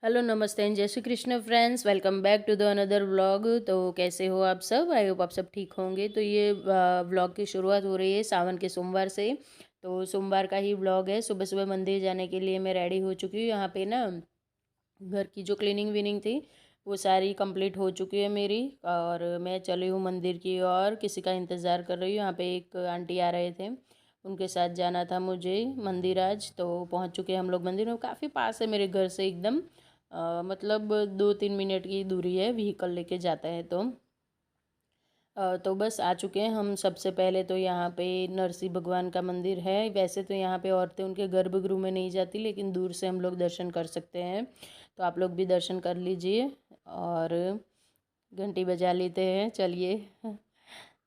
Hello नमस्ते and जय Shri Krishna friends, welcome back to the another vlog. तो कैसे हो आप सब? आई होप आप सब ठीक होंगे। तो ये व्लॉग की शुरुआत हो रही है सावन के सोमवार से। तो सोमवार का ही व्लॉग है। सुबह सुबह मंदिर जाने के लिए मैं रेडी हो चुकी हूँ। यहाँ पे ना घर की जो क्लीनिंग विनिंग थी वो सारी कंप्लीट हो चुकी है मेरी। और मैं चली हूँ मंदिर की और किसी का इंतज़ार कर रही हूँ। यहाँ पे एक आंटी आ रहे थे, उनके साथ जाना था मुझे मंदिर आज। तो पहुँच चुके हैं हम लोग मंदिर में। काफ़ी पास है मेरे घर से एकदम। मतलब 2-3 मिनट की दूरी है, व्हीकल लेके जाते हैं तो बस आ चुके हैं हम। सबसे पहले तो यहाँ पे नरसिंह भगवान का मंदिर है। वैसे तो यहाँ पे औरतें उनके गर्भगृह में नहीं जाती, लेकिन दूर से हम लोग दर्शन कर सकते हैं। तो आप लोग भी दर्शन कर लीजिए और घंटी बजा लेते हैं। चलिए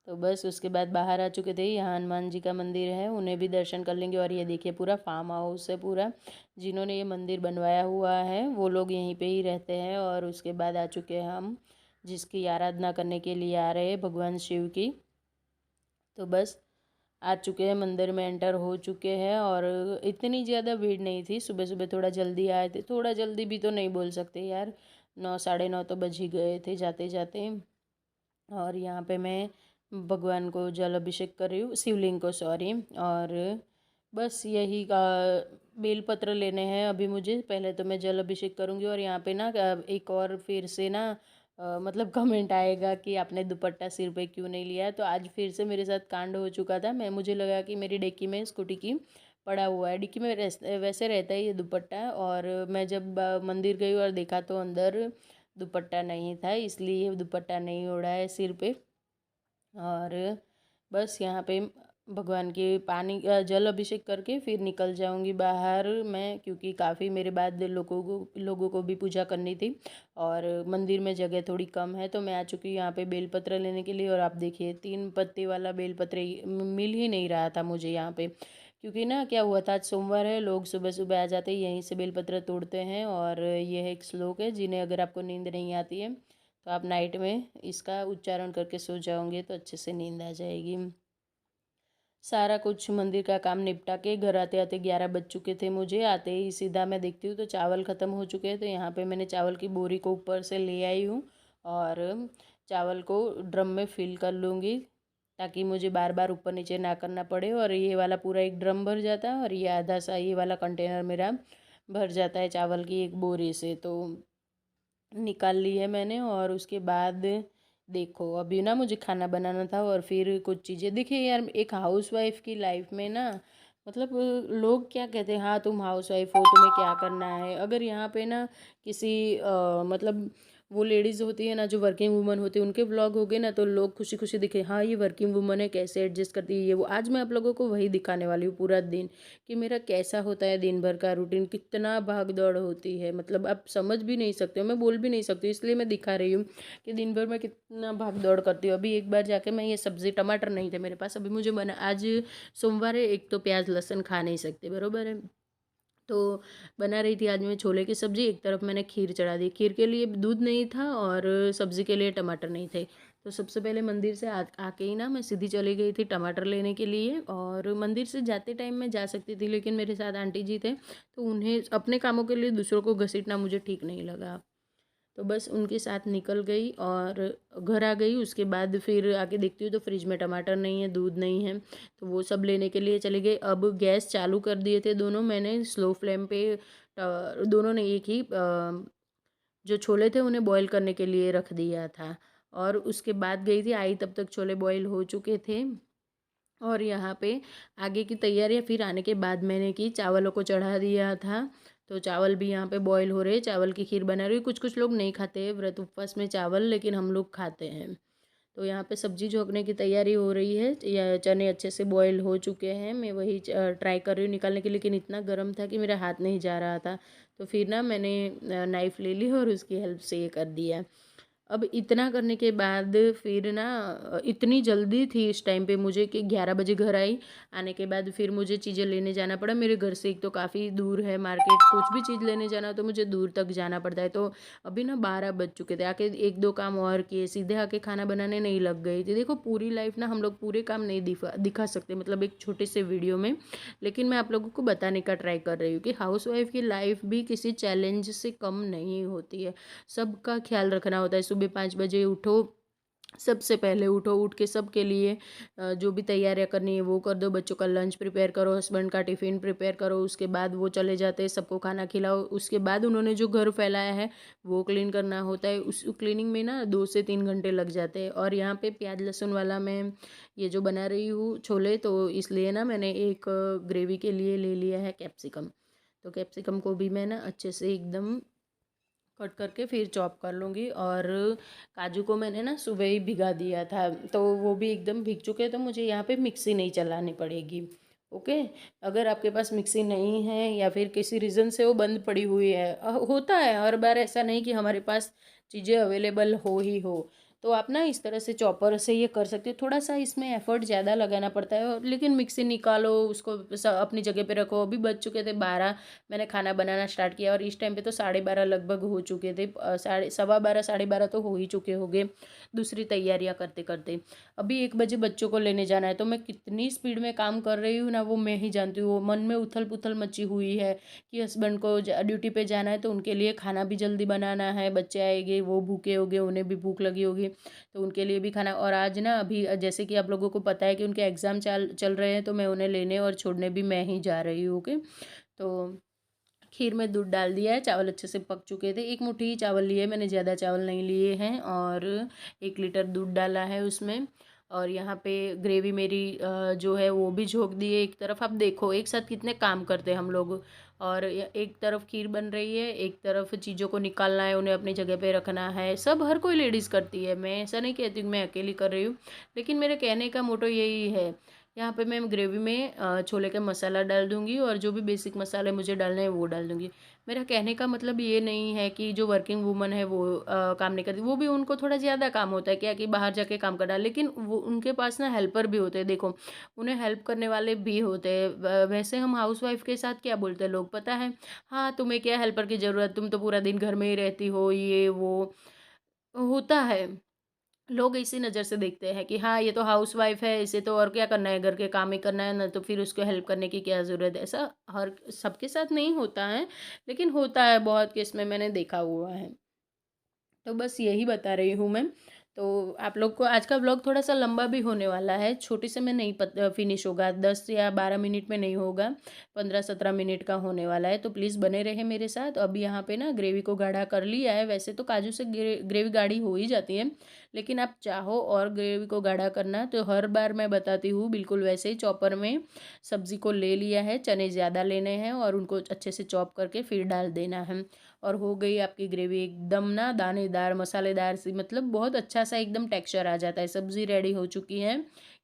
तो बस उसके बाद बाहर आ चुके थे। यहाँ हनुमान जी का मंदिर है, उन्हें भी दर्शन कर लेंगे। और ये देखिए पूरा फार्म हाउस है पूरा। जिन्होंने ये मंदिर बनवाया हुआ है वो लोग यहीं पे ही रहते हैं। और उसके बाद आ चुके हैं हम जिसकी आराधना करने के लिए आ रहे हैं, भगवान शिव की। तो बस आ चुके हैं, मंदिर में एंटर हो चुके हैं। और इतनी ज़्यादा भीड़ नहीं थी। सुबह सुबह थोड़ा जल्दी आए थे। थोड़ा जल्दी भी तो नहीं बोल सकते यार, 9 साढ़े 9 तो बज ही गए थे जाते जाते। और यहाँ पे मैं भगवान को जल अभिषेक कर रही हूँ, शिवलिंग को, सॉरी। और बस यही का बेलपत्र लेने हैं अभी मुझे। पहले तो मैं जल अभिषेक करूँगी। और यहाँ पे ना एक और फिर से ना मतलब कमेंट आएगा कि आपने दुपट्टा सिर पे क्यों नहीं लिया है। तो आज फिर से मेरे साथ कांड हो चुका था। मुझे लगा कि मेरी डिक्की में स्कूटी की पड़ा हुआ है। डिक्की में वैसे रहता है ये दुपट्टा। और मैं जब मंदिर गई और देखा तो अंदर दुपट्टा नहीं था, इसलिए दुपट्टा नहीं ओढ़ा है सिर पे। और बस यहाँ पे भगवान के पानी जल अभिषेक करके फिर निकल जाऊंगी बाहर मैं, क्योंकि काफ़ी मेरे बाद लोगों को भी पूजा करनी थी। और मंदिर में जगह थोड़ी कम है। तो मैं आ चुकी हूँ यहाँ पे बेलपत्र लेने के लिए। और आप देखिए 3 पत्ती वाला बेलपत्र मिल ही नहीं रहा था मुझे यहाँ पे। क्योंकि ना क्या हुआ था, आज सोमवार है, लोग सुबह सुबह आ जाते हैं, यहीं से बेलपत्र तोड़ते हैं। और ये है एक श्लोक है, जिन्हें अगर आपको नींद नहीं आती है तो आप नाइट में इसका उच्चारण करके सो जाओगे तो अच्छे से नींद आ जाएगी। सारा कुछ मंदिर का काम निपटा के घर आते आते 11 बज चुके थे मुझे। आते ही सीधा मैं देखती हूँ तो चावल ख़त्म हो चुके हैं। तो यहाँ पे मैंने चावल की बोरी को ऊपर से ले आई हूँ। और चावल को ड्रम में फिल कर लूँगी, ताकि मुझे बार बार ऊपर नीचे ना करना पड़े। और ये वाला पूरा एक ड्रम भर जाता है और ये आधा सा ये वाला कंटेनर मेरा भर जाता है चावल की एक बोरी से। तो निकाल ली है मैंने। और उसके बाद देखो अभी ना मुझे खाना बनाना था और फिर कुछ चीज़ें। देखिए यार, एक हाउसवाइफ की लाइफ में ना मतलब लोग क्या कहते हैं, हाँ तुम हाउसवाइफ हो, तुम्हें क्या करना है। अगर यहाँ पे ना किसी मतलब वो लेडीज़ होती है ना जो वर्किंग वूमन होती है, उनके व्लॉग हो गए ना तो लोग खुशी खुशी दिखे, हाँ ये वर्किंग वूमन है, कैसे एडजस्ट करती है ये वो। आज मैं आप लोगों को वही दिखाने वाली हूँ पूरा दिन, कि मेरा कैसा होता है दिन भर का रूटीन, कितना भाग दौड़ होती है। मतलब आप समझ भी नहीं सकते हो, मैं बोल भी नहीं सकती, इसलिए मैं दिखा रही हूँ कि दिन भर मैं कितना भाग दौड़ करती हूँ। अभी एक बार जाके मैं ये सब्ज़ी, टमाटर नहीं थे मेरे पास, अभी मुझे बना, आज सोमवार है, एक तो प्याज लहसुन खा नहीं सकते, बरोबर है। तो बना रही थी आज मैं छोले की सब्ज़ी। एक तरफ मैंने खीर चढ़ा दी, खीर के लिए दूध नहीं था और सब्ज़ी के लिए टमाटर नहीं थे। तो सबसे पहले मंदिर से आके ही ना मैं सीधी चली गई थी टमाटर लेने के लिए। और मंदिर से जाते टाइम मैं जा सकती थी, लेकिन मेरे साथ आंटी जी थे तो उन्हें अपने कामों के लिए दूसरों को घसीटना मुझे ठीक नहीं लगा। तो बस उनके साथ निकल गई और घर आ गई। उसके बाद फिर आके देखती हूँ तो फ्रिज में टमाटर नहीं है, दूध नहीं है। तो वो सब लेने के लिए चले गए। अब गैस चालू कर दिए थे दोनों, मैंने स्लो फ्लेम पे दोनों ने एक ही जो छोले थे उन्हें बॉईल करने के लिए रख दिया था। और उसके बाद गई थी, आई तब तक छोले बॉईल हो चुके थे। और यहाँ पे आगे की तैयारियाँ फिर आने के बाद मैंने की, चावलों को चढ़ा दिया था। तो चावल भी यहाँ पे बॉईल हो रहे, चावल की खीर बना रही हूँ। कुछ कुछ लोग नहीं खाते हैं व्रत उपवास में चावल, लेकिन हम लोग खाते हैं। तो यहाँ पे सब्जी झोंकने की तैयारी हो रही है। या चने अच्छे से बॉईल हो चुके हैं, मैं वही ट्राई कर रही हूँ निकालने के लिए, लेकिन इतना गर्म था कि मेरा हाथ नहीं जा रहा था। तो फिर ना मैंने नाइफ़ ले ली और उसकी हेल्प से ये कर दिया। अब इतना करने के बाद फिर ना इतनी जल्दी थी इस टाइम पे मुझे कि 11 बजे घर आई। आने के बाद फिर मुझे चीज़ें लेने जाना पड़ा। मेरे घर से एक तो काफ़ी दूर है मार्केट, कुछ भी चीज़ लेने जाना हो तो मुझे दूर तक जाना पड़ता है। तो अभी ना 12 बज चुके थे। आके 1-2 काम और किए, सीधे आके खाना बनाने नहीं लग गई थी। देखो पूरी लाइफ़ ना हम लोग पूरे काम नहीं दिखा सकते, मतलब एक छोटे से वीडियो में। लेकिन मैं आप लोगों को बताने का ट्राई कर रही हूँ कि हाउसवाइफ़ की लाइफ़ भी किसी चैलेंज से कम नहीं होती है। सबका ख्याल रखना होता है। सुबह 5 बजे उठो, सबसे पहले उठो, उठ के सबके लिए जो भी तैयारियाँ करनी है वो कर दो, बच्चों का लंच प्रिपेयर करो, हस्बैंड का टिफ़िन प्रिपेयर करो, उसके बाद वो चले जाते हैं, सबको खाना खिलाओ। उसके बाद उन्होंने जो घर फैलाया है वो क्लीन करना होता है। उस क्लीनिंग में ना 2 से 3 घंटे लग जाते हैं। और यहाँ पे प्याज लहसुन वाला मैं ये जो बना रही हूँ छोले, तो इसलिए ना मैंने एक ग्रेवी के लिए ले लिया है कैप्सिकम। तो कैप्सिकम को भी मैं ना अच्छे से एकदम कट करके फिर चॉप कर लूँगी। और काजू को मैंने ना सुबह ही भिगा दिया था, तो वो भी एकदम भीग चुके हैं, तो मुझे यहाँ पे मिक्सी नहीं चलानी पड़ेगी। ओके। अगर आपके पास मिक्सी नहीं है या फिर किसी रीज़न से वो बंद पड़ी हुई है, होता है हर बार, ऐसा नहीं कि हमारे पास चीज़ें अवेलेबल हो ही हो, तो आप ना इस तरह से चॉपर से ये कर सकते हो। थोड़ा सा इसमें एफर्ट ज़्यादा लगाना पड़ता है, लेकिन मिक्सी निकालो, उसको अपनी जगह पे रखो। अभी बज चुके थे 12, मैंने खाना बनाना स्टार्ट किया और इस टाइम पे तो 12:30 लगभग हो चुके थे। साढ़े सवा 12 12:30 तो हो ही चुके होंगे दूसरी तैयारियां करते करते। अभी 1 बजे बच्चों को लेने जाना है, तो मैं कितनी स्पीड में काम कर रही हूँ ना, वो मैं ही जानती हूँ। मन में उथल पुथल मची हुई है कि हस्बैंड को ड्यूटी पे जाना है, तो उनके लिए खाना भी जल्दी बनाना है। बच्चे आएंगे, वो भूखे होंगे, उन्हें भी भूख लगी होगी, तो उनके लिए भी खाना। और आज ना अभी जैसे कि आप लोगों को पता है कि उनके एग्ज़ाम चल चल रहे हैं, तो मैं उन्हें लेने और छोड़ने भी मैं ही जा रही हूँ। ओके। तो खीर में दूध डाल दिया है, चावल अच्छे से पक चुके थे। 1 मुट्ठी ही चावल लिए, मैंने ज़्यादा चावल नहीं लिए हैं। और 1 लीटर दूध डाला है उसमें। और यहाँ पे ग्रेवी मेरी जो है वो भी झोंक दी है एक तरफ। अब देखो एक साथ कितने काम करते हैं हम लोग। और एक तरफ खीर बन रही है, एक तरफ चीज़ों को निकालना है, उन्हें अपनी जगह पे रखना है। सब हर कोई लेडीज़ करती है, मैं ऐसा नहीं कहती हूँ मैं अकेली कर रही हूँ। लेकिन मेरे कहने का मोटो यही है। यहाँ पे मैं ग्रेवी में छोले का मसाला डाल दूँगी और जो भी बेसिक मसाले मुझे डालने हैं वो डाल दूँगी। मेरा कहने का मतलब ये नहीं है कि जो वर्किंग वूमन है वो काम नहीं करती। वो भी, उनको थोड़ा ज़्यादा काम होता है क्या कि बाहर जाके काम करना, लेकिन वो उनके पास ना हेल्पर भी होते हैं। देखो उन्हें हेल्प करने वाले भी होते हैं। वैसे हम हाउसवाइफ के साथ क्या बोलते हैं लोग पता है, हाँ तुम्हें क्या हेल्पर की ज़रूरत, तुम तो पूरा दिन घर में ही रहती हो, ये वो होता है। लोग इसी नज़र से देखते हैं कि हाँ ये तो हाउसवाइफ है, इसे तो और क्या करना है, घर के काम ही करना है ना, तो फिर उसको हेल्प करने की क्या ज़रूरत है। ऐसा हर सबके साथ नहीं होता है, लेकिन होता है बहुत केस में, मैंने देखा हुआ है। तो बस यही बता रही हूँ मैं। तो आप लोग को आज का व्लॉग थोड़ा सा लंबा भी होने वाला है, छोटे से में नहीं फिनिश होगा, 10 या 12 मिनट में नहीं होगा, 15-17 मिनट का होने वाला है। तो प्लीज़ बने रहे मेरे साथ। अब यहाँ पे ना ग्रेवी को गाढ़ा कर लिया है। वैसे तो काजू से ग्रेवी गाढ़ी हो ही जाती है, लेकिन आप चाहो और ग्रेवी को गाढ़ा करना तो हर बार मैं बताती हूँ बिल्कुल वैसे ही चॉपर में सब्ज़ी को ले लिया है। चने ज़्यादा लेने हैं और उनको अच्छे से चॉप करके फिर डाल देना है। और हो गई आपकी ग्रेवी एकदम ना दानेदार मसालेदार सी, मतलब बहुत अच्छा सा एकदम टेक्सचर आ जाता है। सब्ज़ी रेडी हो चुकी है,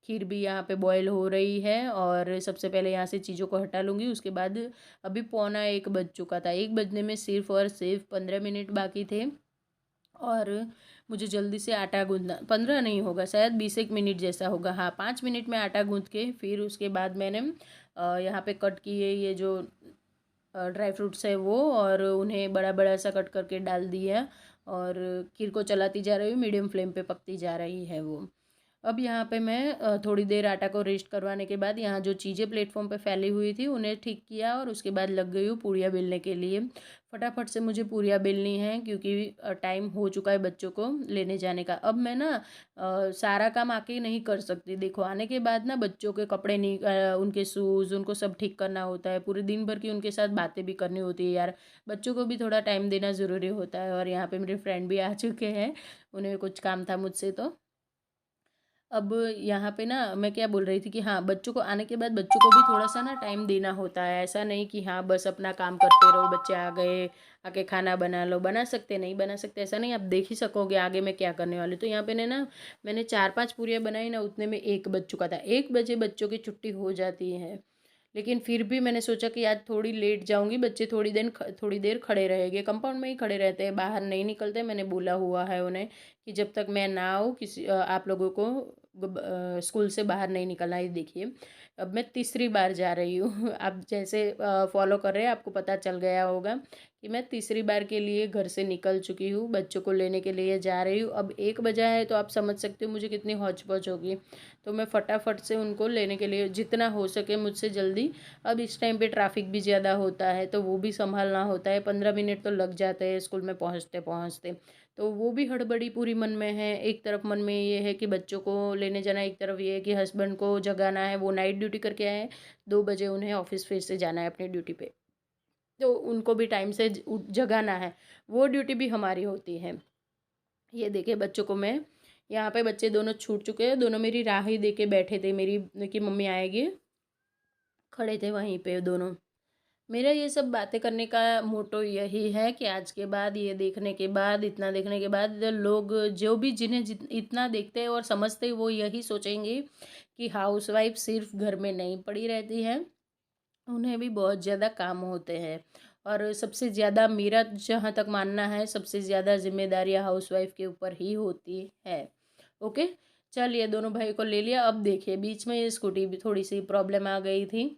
खीर भी यहाँ पे बॉयल हो रही है। और सबसे पहले यहाँ से चीज़ों को हटा लूँगी। उसके बाद अभी 12:45 बज चुका था, 1 बजने में सिर्फ और सिर्फ 15 मिनट बाकी थे। और मुझे जल्दी से आटा गूँथना, 15 नहीं होगा शायद 20 मिनट जैसा होगा, हाँ 5 मिनट में आटा गूँथ के फिर उसके बाद मैंने यहाँ पे कट किए ये जो ड्राई फ्रूट्स है वो, और उन्हें बड़ा बड़ा सा कट करके डाल दिया। और खीर को चलाती जा रही हूँ, मीडियम फ्लेम पे पकती जा रही है वो। अब यहाँ पे मैं थोड़ी देर आटा को रेस्ट करवाने के बाद यहाँ जो चीज़ें प्लेटफॉर्म पे फैली हुई थी उन्हें ठीक किया, और उसके बाद लग गई हूँ पूड़ियाँ बेलने के लिए। फटाफट से मुझे पूड़ियाँ बेलनी है क्योंकि टाइम हो चुका है बच्चों को लेने जाने का। अब मैं ना सारा काम आके ही नहीं कर सकती। देखो आने के बाद ना बच्चों के कपड़े नहीं उनके शूज़ उनको सब ठीक करना होता है, पूरे दिन भर की उनके साथ बातें भी करनी होती है यार, बच्चों को भी थोड़ा टाइम देना ज़रूरी होता है। और यहाँ पे मेरे फ्रेंड भी आ चुके हैं, उन्हें कुछ काम था मुझसे। तो अब यहाँ पे ना मैं क्या बोल रही थी कि हाँ बच्चों को आने के बाद बच्चों को भी थोड़ा सा ना टाइम देना होता है। ऐसा नहीं कि हाँ बस अपना काम करते रहो, बच्चे आ गए आके खाना बना लो, बना सकते नहीं बना सकते ऐसा नहीं, आप देख ही सकोगे आगे मैं क्या करने वाली। तो यहाँ पे ने ना मैंने 4-5 पूरियाँ बनाई ना, उतने में 1 बज चुका था। 1 बजे बच्चों की छुट्टी हो जाती है, लेकिन फिर भी मैंने सोचा कि आज थोड़ी लेट जाऊंगी, बच्चे थोड़ी देर खड़े रहेंगे, कंपाउंड में ही खड़े रहते हैं, बाहर नहीं निकलते। मैंने बोला हुआ है उन्हें कि जब तक मैं ना आऊँ आप लोगों को स्कूल से बाहर नहीं निकलना। ये देखिए, अब मैं तीसरी बार जा रही हूँ। आप जैसे फॉलो कर रहे हैं आपको पता चल गया होगा कि मैं तीसरी बार के लिए घर से निकल चुकी हूँ, बच्चों को लेने के लिए जा रही हूँ। अब 1 बजा है तो आप समझ सकते हो मुझे कितनी हौच पौच होगी। तो मैं फटाफट से उनको लेने के लिए जितना हो सके मुझसे जल्दी। अब इस टाइम पे ट्रैफिक भी ज़्यादा होता है तो वो भी संभालना होता है, 15 मिनट तो लग जाते हैं स्कूल में पहुँचते पहुँचते। तो वो भी हड़बड़ी पूरी मन में है। एक तरफ मन में ये है कि बच्चों को लेने जाना, एक तरफ ये है कि हस्बैंड को जगाना है, वो नाइट ड्यूटी करके आए हैं, 2 बजे उन्हें ऑफिस फिर से जाना है अपनी ड्यूटी पे। तो उनको भी टाइम से जगाना है, वो ड्यूटी भी हमारी होती है। ये देखिए बच्चों को मैं यहाँ पे, बच्चे दोनों छूट चुके हैं, दोनों मेरी राह ही दे के बैठे थे, मेरी कि मम्मी आएगी, खड़े थे वहीं पे दोनों। मेरा ये सब बातें करने का मोटो यही है कि आज के बाद, ये देखने के बाद, इतना देखने के बाद, लोग जो भी जिन्हें इतना देखते हैं और समझते हैं वो यही सोचेंगे कि हाउसवाइफ सिर्फ घर में नहीं पड़ी रहती है, उन्हें भी बहुत ज़्यादा काम होते हैं। और सबसे ज़्यादा मेरा जहाँ तक मानना है, सबसे ज़्यादा जिम्मेदारियाँ हाउसवाइफ के ऊपर ही होती है। ओके, चलिए दोनों भाई को ले लिया। अब देखिए बीच में ये स्कूटी भी थोड़ी सी प्रॉब्लम आ गई थी,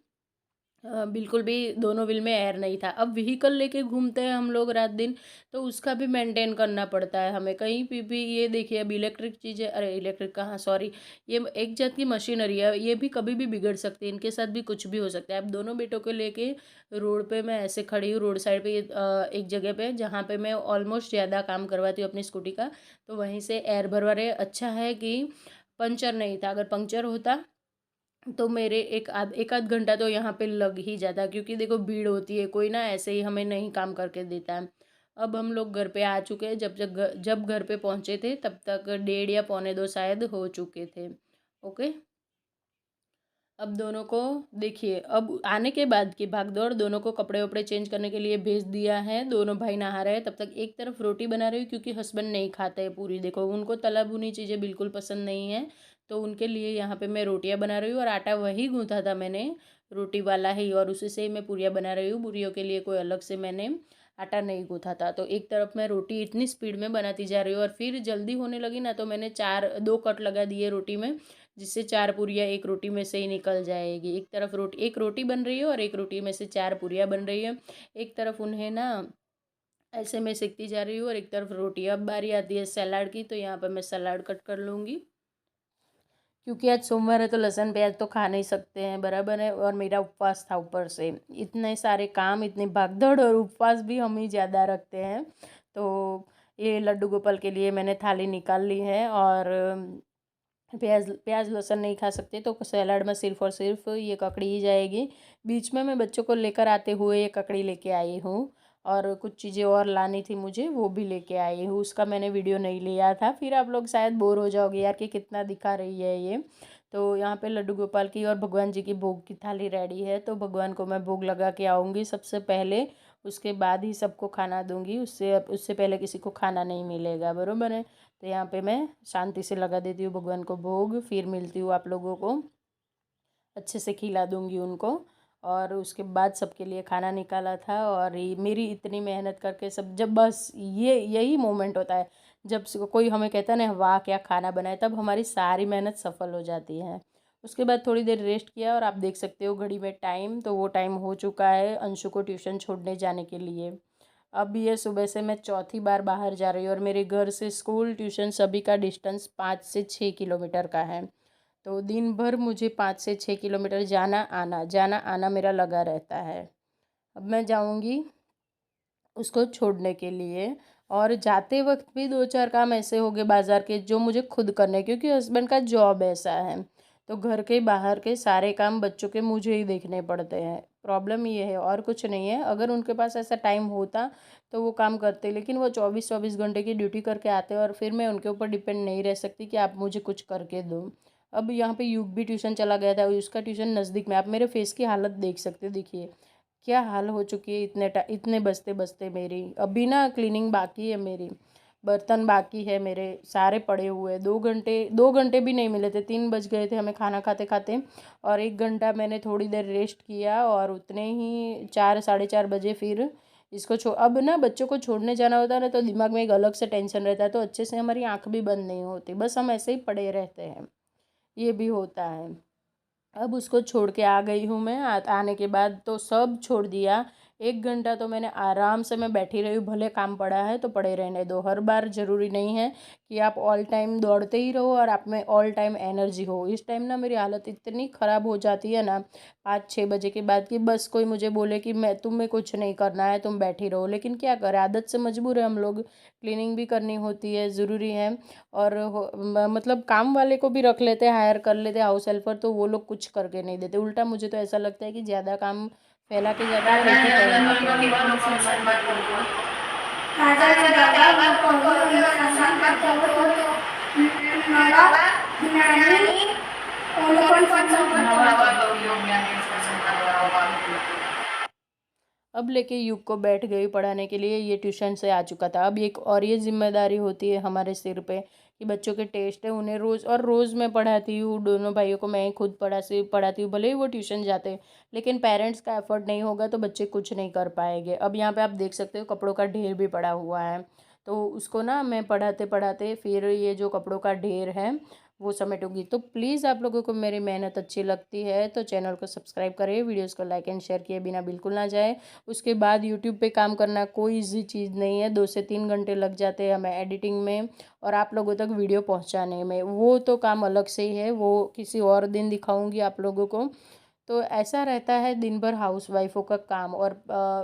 बिल्कुल भी दोनों व्हील में एयर नहीं था। अब व्हीकल लेके घूमते हैं हम लोग रात दिन, तो उसका भी मेंटेन करना पड़ता है हमें कहीं भी। ये देखिए अब इलेक्ट्रिक चीज़ें, अरे इलेक्ट्रिक कहाँ, सॉरी, ये एक जात की मशीनरी है, ये भी कभी भी बिगड़ सकती है, इनके साथ भी कुछ भी हो सकता है। अब दोनों बेटों को लेके रोड पे मैं ऐसे खड़ी हूँ, रोड साइड पे एक जगह पे जहाँ पे मैं ऑलमोस्ट ज़्यादा काम करवाती हूँ अपनी स्कूटी का, तो वहीं से एयर भरवा रहे। अच्छा है कि पंचर नहीं था, अगर पंचर होता तो मेरे एक आध घंटा तो यहाँ पे लग ही जाता, क्योंकि देखो भीड़ होती है, कोई ना ऐसे ही हमें नहीं काम करके देता है। अब हम लोग घर पे आ चुके हैं, जब घर पे पहुँचे थे तब तक 1:30 या 1:45 शायद हो चुके थे। ओके, अब दोनों को देखिए, अब आने के बाद की भागदौड़, दोनों को कपड़े वपड़े चेंज करने के लिए भेज दिया है, दोनों भाई नहा रहे हैं। तब तक एक तरफ रोटी बना रही हूँ क्योंकि हस्बैंड नहीं खाते हैं पूरी, देखो उनको तला भुनी चीज़ें बिल्कुल पसंद नहीं है, तो उनके लिए यहाँ पे मैं रोटियाँ बना रही हूँ। और आटा वही गूँथा था मैंने, रोटी वाला ही, और उसी से ही मैं पूरियाँ बना रही हूँ। पूरियों के लिए कोई अलग से मैंने आटा नहीं गूँथा था। तो एक तरफ मैं रोटी इतनी स्पीड में बनाती जा रही हूँ, और फिर जल्दी होने लगी ना तो मैंने 2 कट लगा दिए रोटी में, जिससे 4 पूरियाँ एक रोटी में से ही निकल जाएगी। एक तरफ एक रोटी बन रही है और एक रोटी में से 4 पूरियाँ बन रही है। एक तरफ उन्हें ना ऐसे मैं सेकती जा रही हूँ और एक तरफ रोटी। अब बारी आती है सलाद की, तो यहाँ पर मैं सलाद कट कर लूँगी, क्योंकि आज सोमवार है तो लहसुन प्याज तो खा नहीं सकते हैं, बराबर है। और मेरा उपवास था, ऊपर से इतने सारे काम, इतनी भागदौड़, और उपवास भी हम ही ज़्यादा रखते हैं। तो ये लड्डू गोपाल के लिए मैंने थाली निकाल ली है, और प्याज प्याज लहसुन नहीं खा सकते तो सैलाड में सिर्फ और सिर्फ ये ककड़ी ही जाएगी। बीच में मैं बच्चों को लेकर आते हुए ये ककड़ी लेके आई हूँ, और कुछ चीज़ें और लानी थी मुझे, वो भी लेके आई हूँ, उसका मैंने वीडियो नहीं लिया था, फिर आप लोग शायद बोर हो जाओगे यार कि कितना दिखा रही है ये। तो यहाँ पे लड्डू गोपाल की और भगवान जी की भोग की थाली रेडी है, तो भगवान को मैं भोग लगा के आऊँगी सबसे पहले, उसके बाद ही सबको खाना दूंगी, उससे उससे पहले किसी को खाना नहीं मिलेगा, बराबर है। तो यहाँ पे मैं शांति से लगा देती हूँ भगवान को भोग, फिर मिलती हूँ आप लोगों को, अच्छे से खिला दूंगी उनको। और उसके बाद सबके लिए खाना निकाला था, और मेरी इतनी मेहनत करके सब, जब बस यही मोमेंट होता है जब कोई हमें कहता है ना वाह क्या खाना बनाए, तब हमारी सारी मेहनत सफल हो जाती है। उसके बाद थोड़ी देर रेस्ट किया, और आप देख सकते हो घड़ी में टाइम, तो वो टाइम हो चुका है अंशु को ट्यूशन छोड़ने जाने के लिए। अब ये सुबह से मैं चौथी बार बाहर जा रही हूँ, और मेरे घर से स्कूल ट्यूशन सभी का डिस्टेंस 5 से 6 किलोमीटर का है। तो दिन भर मुझे 5 से 6 किलोमीटर जाना आना मेरा लगा रहता है। अब मैं जाऊँगी उसको छोड़ने के लिए, और जाते वक्त भी 2 4 काम ऐसे हो गए बाज़ार के जो मुझे खुद करने हैं, क्योंकि हस्बैंड का जॉब ऐसा है, तो घर के बाहर के सारे काम बच्चों के मुझे ही देखने पड़ते हैं। प्रॉब्लम ये है और कुछ नहीं है, अगर उनके पास ऐसा टाइम होता तो वो काम करते, लेकिन वो 24 24 घंटे की ड्यूटी करके आते हैं, और फिर मैं उनके ऊपर डिपेंड नहीं रह सकती कि आप मुझे कुछ करके दो। अब यहाँ पे युग भी ट्यूशन चला गया था, उसका ट्यूशन नज़दीक में, आप मेरे फेस की हालत देख सकते हो, देखिए क्या हाल हो चुकी है इतने बजते बजते मेरी, अभी ना क्लीनिंग बाकी है मेरी। बर्तन बाकी है मेरे, सारे पड़े हुए। 2 घंटे भी नहीं मिले थे, 3 बज गए थे हमें खाना खाते खाते, और 1 घंटा मैंने थोड़ी देर रेस्ट किया, और उतने ही 4 साढ़े 4 बजे फिर इसको अब ना बच्चों को छोड़ने जाना होता है ना, तो दिमाग में एक अलग से टेंशन रहता है, तो अच्छे से हमारी आँख भी बंद नहीं होती, बस हम ऐसे ही पड़े रहते हैं, ये भी होता है। अब उसको छोड़ के आ गई हूँ मैं। आने के बाद तो सब छोड़ दिया। 1 घंटा तो मैंने आराम से मैं बैठी रही हूँ, भले काम पड़ा है तो पड़े रहने दो। हर बार ज़रूरी नहीं है कि आप ऑल टाइम दौड़ते ही रहो और आप में ऑल टाइम एनर्जी हो। इस टाइम ना मेरी हालत इतनी ख़राब हो जाती है ना 5-6 बजे के बाद, कि बस कोई मुझे बोले कि मैं तुम्हें कुछ नहीं करना है, तुम बैठी रहो, लेकिन क्या करें, आदत से मजबूर है हम लोग। क्लीनिंग भी करनी होती है, ज़रूरी है। और मतलब काम वाले को भी रख लेते हैं, हायर कर लेते हैं हाउस हेल्पर, तो वो लोग कुछ करके नहीं देते। उल्टा मुझे तो ऐसा लगता है कि ज़्यादा काम फैला के जाते हैं और एक ही करवाते हैं। अब लेके युग को बैठ गई पढ़ाने के लिए। ये ट्यूशन से आ चुका था। अब एक और ये जिम्मेदारी होती है हमारे सिर पे कि बच्चों के टेस्ट है, उन्हें रोज़ और रोज़ मैं पढ़ाती हूँ। दोनों भाइयों को मैं ही खुद पढ़ाती हूँ, भले ही वो ट्यूशन जाते हैं, लेकिन पेरेंट्स का एफर्ट नहीं होगा तो बच्चे कुछ नहीं कर पाएंगे। अब यहाँ पे आप देख सकते हो कपड़ों का ढेर भी पड़ा हुआ है, तो उसको ना मैं पढ़ाते पढ़ाते फिर ये जो कपड़ों का ढेर है वो समेटूंगी। तो प्लीज़ आप लोगों को मेरी मेहनत अच्छी लगती है तो चैनल को सब्सक्राइब करें, वीडियोज़ को लाइक एंड शेयर किए बिना बिल्कुल ना जाए। उसके बाद यूट्यूब पे काम करना कोई इजी चीज़ नहीं है। 2 से 3 घंटे लग जाते हैं हमें एडिटिंग में और आप लोगों तक वीडियो पहुंचाने में, वो तो काम अलग से ही है, वो किसी और दिन दिखाऊंगी आप लोगों को। तो ऐसा रहता है दिन भर हाउस वाइफों का काम। और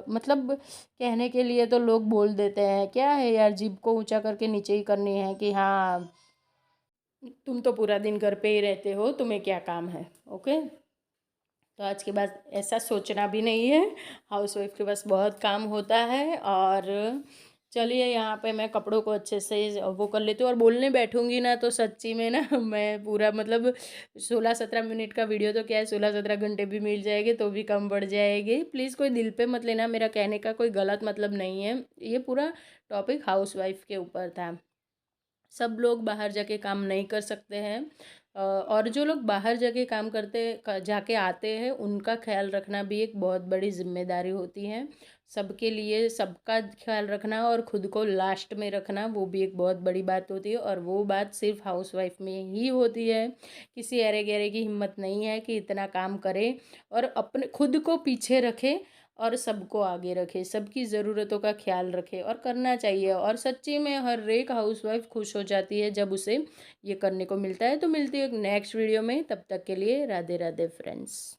मतलब कहने के लिए तो लोग बोल देते हैं क्या है यार, जीभ को ऊंचा करके नीचे ही करनी है, कि हाँ तुम तो पूरा दिन घर पे ही रहते हो, तुम्हें क्या काम है। ओके, तो आज के बाद ऐसा सोचना भी नहीं है। हाउस वाइफ के पास बहुत काम होता है। और चलिए यहाँ पे मैं कपड़ों को अच्छे से वो कर लेती हूँ, और बोलने बैठूंगी ना तो सच्ची में ना मैं पूरा मतलब 16-17 मिनट का वीडियो तो क्या है, 16-17 घंटे भी मिल जाएंगे तो भी कम पड़ जाएगी। प्लीज़ कोई दिल पे मत लेना, मेरा कहने का कोई गलत मतलब नहीं है। ये पूरा टॉपिक हाउस वाइफ के ऊपर था। सब लोग बाहर जाके काम नहीं कर सकते हैं, और जो लोग बाहर जाके काम जाके आते हैं उनका ख्याल रखना भी एक बहुत बड़ी जिम्मेदारी होती है। सबके लिए सबका ख्याल रखना और खुद को लास्ट में रखना वो भी एक बहुत बड़ी बात होती है, और वो बात सिर्फ हाउस वाइफ में ही होती है। किसी अरे गहरे की हिम्मत नहीं है कि इतना काम करे और अपने खुद को पीछे रखे और सबको आगे रखे, सबकी ज़रूरतों का ख्याल रखे, और करना चाहिए। और सच्ची में हर एक हाउसवाइफ खुश हो जाती है जब उसे ये करने को मिलता है। तो मिलती है एक नेक्स्ट वीडियो में, तब तक के लिए राधे राधे फ्रेंड्स।